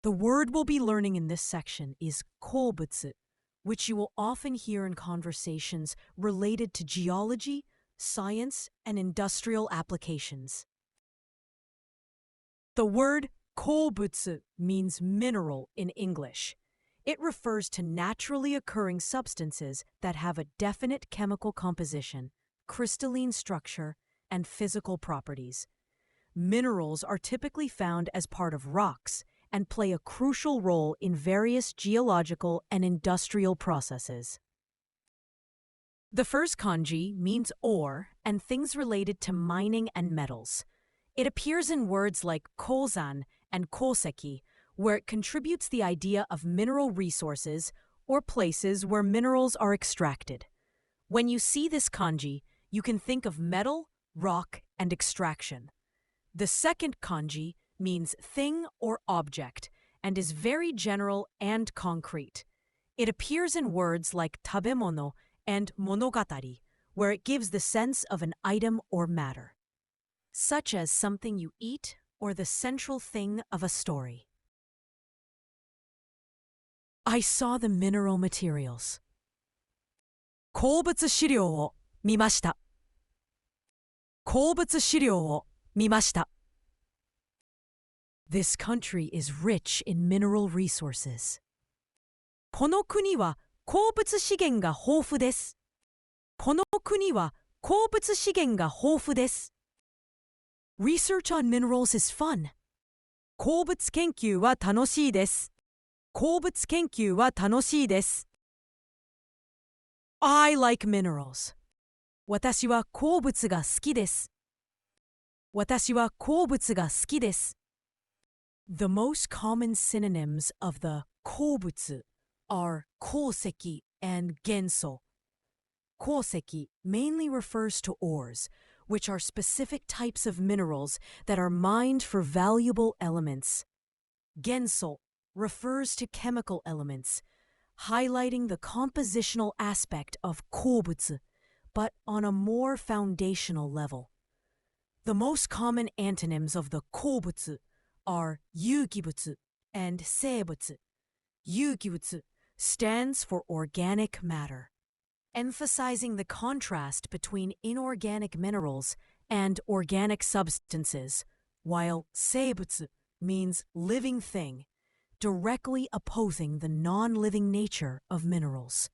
The word we'll be learning in this section is koubutsu, which you will often hear in conversations related to geology, science, and industrial applications. The word koubutsu means mineral in English. It refers to naturally occurring substances that have a definite chemical composition, crystalline structure, and physical properties. Minerals are typically found as part of rocks and play a crucial role in various geological and industrial processes. The first kanji means ore and things related to mining and metals. It appears in words like kozan and koseki, where it contributes the idea of mineral resources or places where minerals are extracted. When you see this kanji, you can think of metal, rock, and extraction. The second kanji means thing or object and is very general and concrete. It appears in words like tabemono and monogatari, where it gives the sense of an item or matter, such as something you eat or the central thing of a story. I saw the mineral materials. 鉱物資料を見ました。鉱物資料を見ました。This country is rich in mineral resources. この国は鉱物資源が豊富です。この国は鉱物資源が豊富です。Research on minerals is fun. 鉱物研究は楽しいです。鉱物研究は楽しいです。I like minerals. 私は鉱物が好きです。私は鉱物が好きです。The most common synonyms of the 鉱物 are 鉱石 and 元素. 鉱石 mainly refers to ores, which are specific types of minerals that are mined for valuable elements. 元素 refers to chemical elements, highlighting the compositional aspect of 鉱物, but on a more foundational level. The most common antonyms of the 鉱物 are 有機物 and 生物. 有機物 stands for organic matter, emphasizing the contrast between inorganic minerals and organic substances, while 生物 means living thing, directly opposing the non-living nature of minerals.